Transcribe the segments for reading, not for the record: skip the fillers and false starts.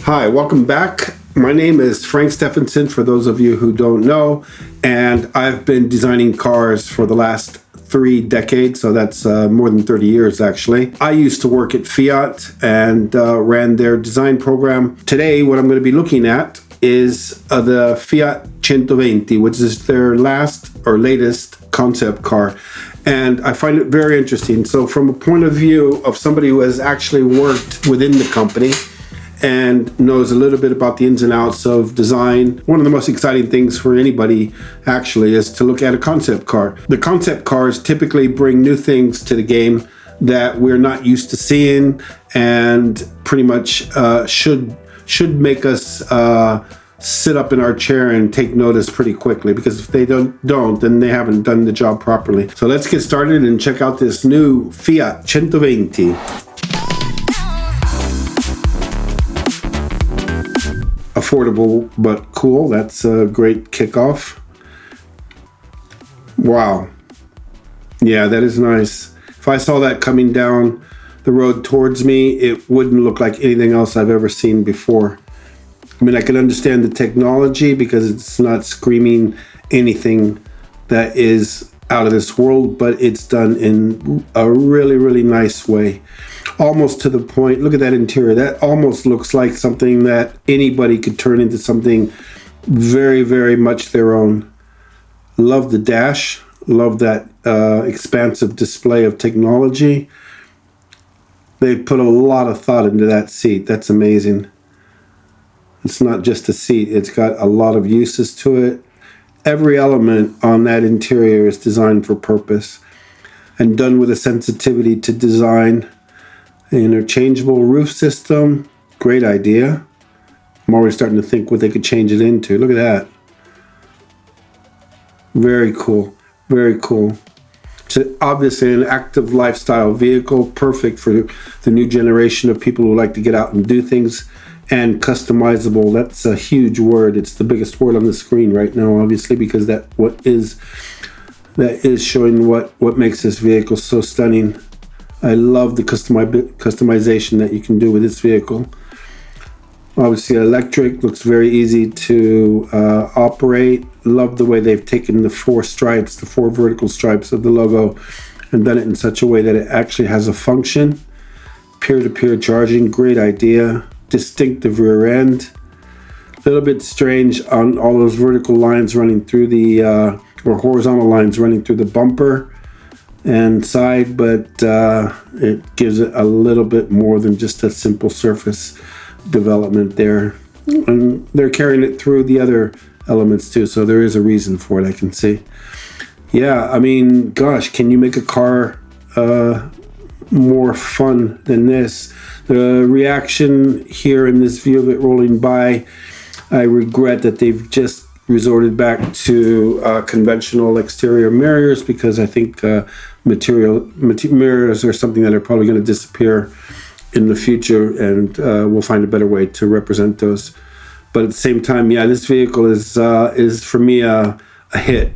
Hi, welcome back. My name is Frank Stephenson, for those of you who don't know, and I've been designing cars for the last 3 decades, so that's more than 30 years actually. I used to work at Fiat and ran their design program. Today, what I'm going to be looking at is the Fiat Centoventi, which is their latest concept car. And I find it very interesting. So from a point of view of somebody who has actually worked within the company and knows a little bit about the ins and outs of design, one of the most exciting things for anybody actually is to look at a concept car. The concept cars typically bring new things to the game that we're not used to seeing, and pretty much should make us sit up in our chair and take notice pretty quickly, because if they don't, then they haven't done the job properly. So let's get started and check out this new Fiat Centoventi. Affordable but cool. That's a great kickoff. Wow. Yeah, that is nice. If I saw that coming down the road towards me, it wouldn't look like anything else I've ever seen before. I mean, I can understand the technology because it's not screaming anything that is out of this world, but it's done in a really, really nice way. Almost to the point, look at that interior. That almost looks like something that anybody could turn into something very, very much their own. Love the dash. Love that expansive display of technology. They put a lot of thought into that seat. That's amazing. It's not just a seat. It's got a lot of uses to it. Every element on that interior is designed for purpose and done with a sensitivity to design. Interchangeable roof system, great idea. I'm already starting to think what they could change it into. Look at that. Very cool, very cool. It's obviously an active lifestyle vehicle, perfect for the new generation of people who like to get out and do things. And customizable, that's a huge word. It's the biggest word on the screen right now, obviously, because that is showing what makes this vehicle so stunning. I love the customization that you can do with this vehicle. Obviously electric, looks very easy to operate. Love the way they've taken the 4 vertical stripes of the logo and done it in such a way that it actually has a function. Peer-to-peer charging, great idea. Distinctive rear end. A little bit strange on all those vertical lines running through the, or horizontal lines running through the bumper and side, but it gives it a little bit more than just a simple surface development there. And they're carrying it through the other elements too, so there is a reason for it, I can see. Yeah, I mean, gosh, can you make a car more fun than this? The reaction here in this view of it rolling by, I regret that they've just resorted back to conventional exterior mirrors, because I think mirrors are something that are probably going to disappear in the future, and we'll find a better way to represent those. But at the same time, yeah, this vehicle is for me a hit.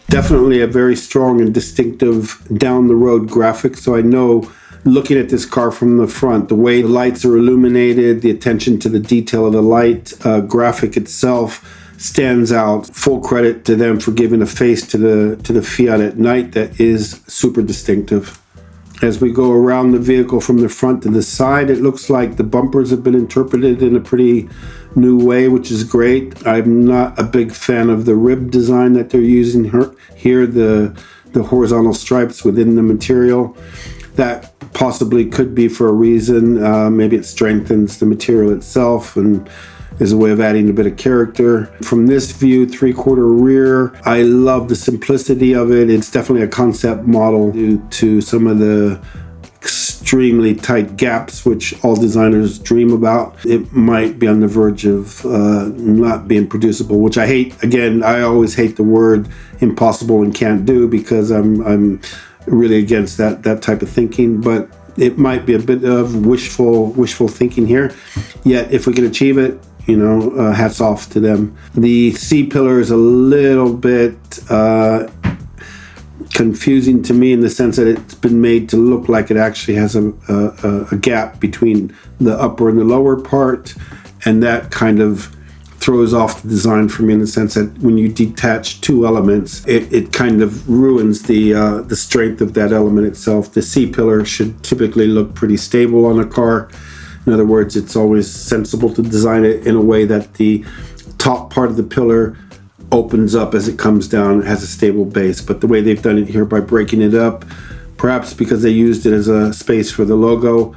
Definitely a very strong and distinctive down-the-road graphic. So I know, looking at this car from the front, the way the lights are illuminated, the attention to the detail of the light, graphic itself stands out. Full credit to them for giving a face to the Fiat at night that is super distinctive. As we go around the vehicle from the front to the side, it looks like the bumpers have been interpreted in a pretty new way, which is great. I'm not a big fan of the rib design that they're using here, the horizontal stripes within the material. That possibly could be for a reason. Maybe it strengthens the material itself and is a way of adding a bit of character. From this view, 3/4 rear, I love the simplicity of it. It's definitely a concept model due to some of the extremely tight gaps, which all designers dream about. It might be on the verge of not being producible, which I hate. Again, I always hate the word impossible and can't do, because I'm really against that type of thinking. But it might be a bit of wishful thinking here. Yet, if we can achieve it, hats off to them. The C-pillar is a little bit confusing to me in the sense that it's been made to look like it actually has a gap between the upper and the lower part, and that kind of throws off the design for me in the sense that when you detach two elements, it kind of ruins the strength of that element itself. The C-pillar should typically look pretty stable on a car. In other words, it's always sensible to design it in a way that the top part of the pillar opens up as it comes down, has a stable base. But the way they've done it here by breaking it up, perhaps because they used it as a space for the logo,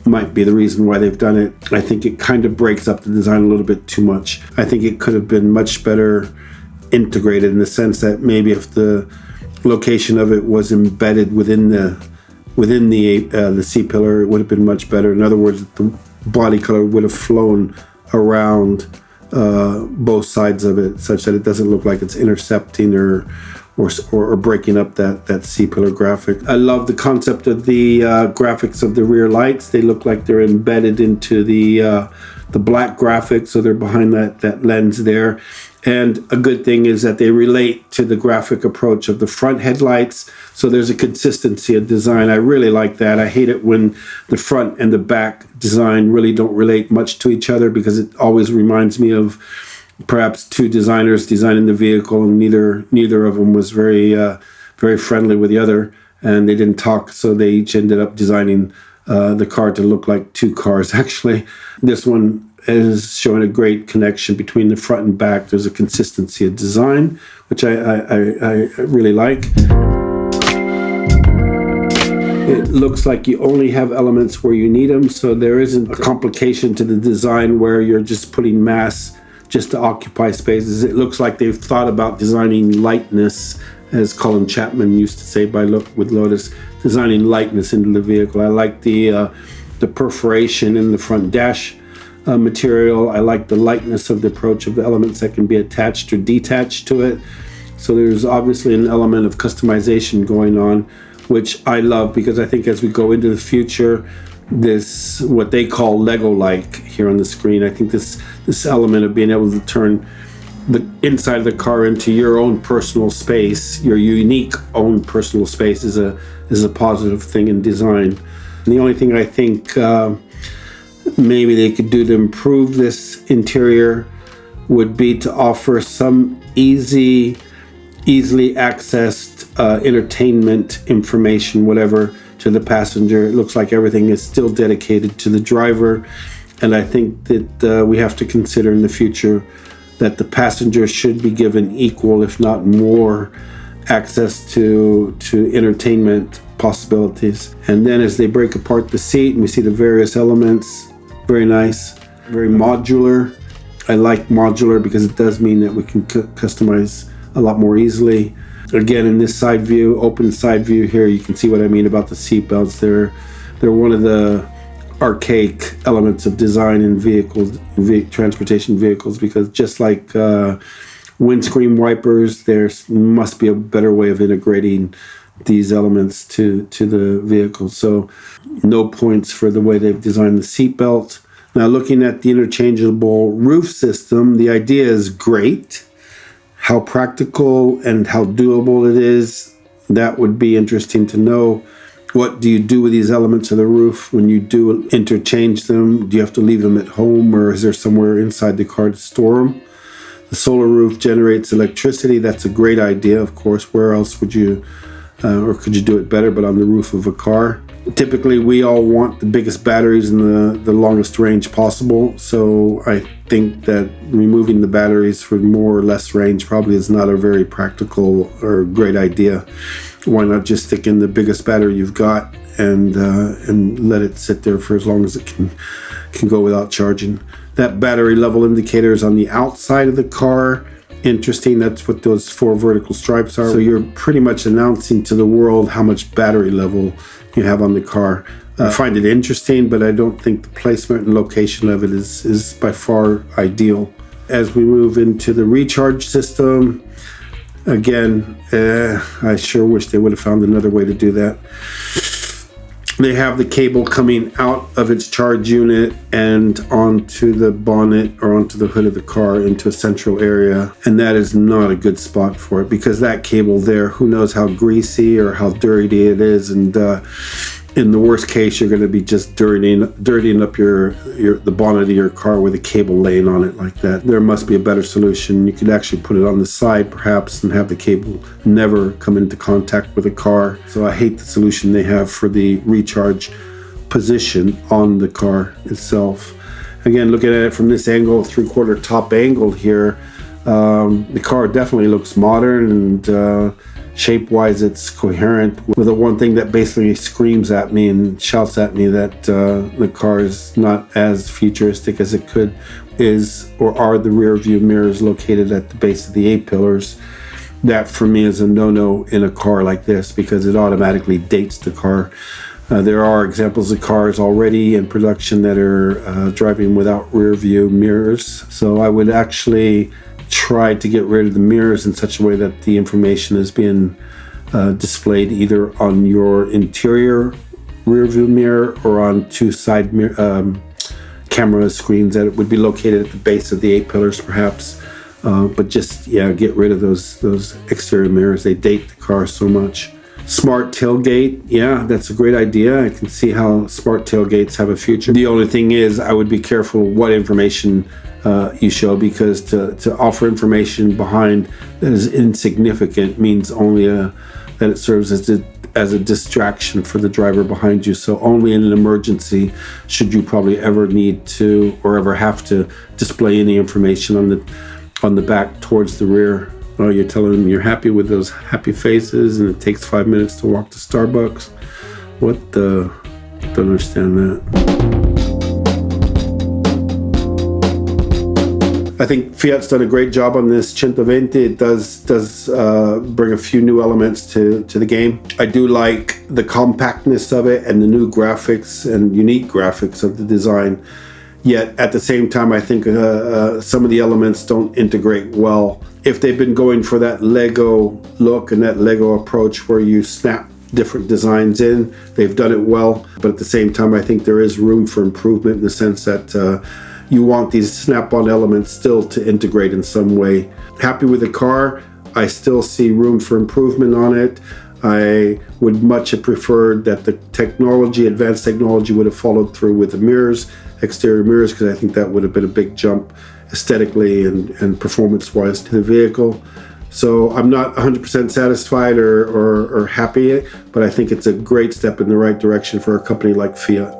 might be the reason why they've done it. I think it kind of breaks up the design a little bit too much. I think it could have been much better integrated in the sense that maybe if the location of it was embedded within the C-pillar, it would have been much better. In other words, the body color would have flown around both sides of it, such that it doesn't look like it's intercepting or breaking up that C-pillar graphic. I love the concept of the graphics of the rear lights. They look like they're embedded into the black graphic, so they're behind that lens there. And a good thing is that they relate to the graphic approach of the front headlights, so there's a consistency of design. I really like that. I hate it when the front and the back design really don't relate much to each other, because it always reminds me of perhaps two designers designing the vehicle, and neither of them was very friendly with the other, and they didn't talk, so they each ended up designing the car to look like two cars. Actually, this one is showing a great connection between the front and back. There's a consistency of design, which I really like. It looks like you only have elements where you need them, so there isn't a complication to the design where you're just putting mass just to occupy spaces. It looks like they've thought about designing lightness, as Colin Chapman used to say with Lotus, designing lightness into the vehicle. I like the perforation in the front dash material. I like the lightness of the approach of the elements that can be attached or detached to it. So there's obviously an element of customization going on, which I love, because I think as we go into the future, this, what they call Lego-like here on the screen, I think this element of being able to turn the inside of the car into your own personal space, your unique own personal space, is a positive thing in design. And the only thing I think maybe they could do to improve this interior would be to offer some easily accessed entertainment information, whatever, to the passenger. It looks like everything is still dedicated to the driver, and I think that we have to consider in the future that the passenger should be given equal, if not more, access to entertainment possibilities. And then as they break apart the seat and we see the various elements, very nice, very modular. I like modular because it does mean that we can customize a lot more easily. Again, in this side view, open side view here, you can see what I mean about the seat belts. They're one of the archaic elements of design in vehicles, transportation vehicles, because just like windscreen wipers, there must be a better way of integrating these elements to the vehicle. So no points for the way they've designed the seat belt. Now, looking at the interchangeable roof system, the idea is great. How practical and how doable it is, that would be interesting to know. What do you do with these elements of the roof when you do interchange them? Do you have to leave them at home, or is there somewhere inside the car to store them? The solar roof generates electricity. That's a great idea, of course. Where else would you, or could you do it better but on the roof of a car? Typically, we all want the biggest batteries and the longest range possible. So I think that removing the batteries for more or less range probably is not a very practical or great idea. Why not just stick in the biggest battery you've got and let it sit there for as long as it can go without charging? That battery level indicator is on the outside of the car. Interesting, that's what those 4 vertical stripes are. So you're pretty much announcing to the world how much battery level you have on the car. I find it interesting, but I don't think the placement and location of it is by far ideal. As we move into the recharge system, again, I sure wish they would have found another way to do that. They have the cable coming out of its charge unit and onto the bonnet or onto the hood of the car into a central area. And that is not a good spot for it, because that cable there, who knows how greasy or how dirty it is. And in the worst case, you're going to be just dirtying up the bonnet of your car with a cable laying on it like that. There must be a better solution. You could actually put it on the side perhaps and have the cable never come into contact with the car. So I hate the solution they have for the recharge position on the car itself. Again, looking at it from this angle, 3/4 top angle here, the car definitely looks modern, and shape-wise, it's coherent with the one thing that basically screams at me and shouts at me that the car is not as futuristic as it could are the rear view mirrors located at the base of the A-pillars. That for me is a no-no in a car like this, because it automatically dates the car. There are examples of cars already in production that are driving without rear view mirrors. So I would actually try to get rid of the mirrors in such a way that the information is being displayed either on your interior rear view mirror or on two side camera screens that would be located at the base of the A-pillars perhaps. But just, get rid of those exterior mirrors. They date the car so much. Smart tailgate, that's a great idea. I can see how smart tailgates have a future. The only thing is, I would be careful what information you show, because to offer information behind that is insignificant means only that it serves as a distraction for the driver behind you. So only in an emergency should you probably ever need to or ever have to display any information on the back towards the rear. Oh, you're telling them you're happy with those happy faces and it takes 5 minutes to walk to Starbucks? Don't understand that. I think Fiat's done a great job on this Centoventi. It does bring a few new elements to the game. I do like the compactness of it and the new graphics and unique graphics of the design. Yet at the same time, I think some of the elements don't integrate well. If they've been going for that Lego look and that Lego approach where you snap different designs in, they've done it well. But at the same time, I think there is room for improvement in the sense that you want these snap-on elements still to integrate in some way. Happy with the car. I still see room for improvement on it. I would much have preferred that the advanced technology would have followed through with the mirrors, exterior mirrors, because I think that would have been a big jump aesthetically and performance-wise to the vehicle. So I'm not 100% satisfied or happy, but I think it's a great step in the right direction for a company like Fiat.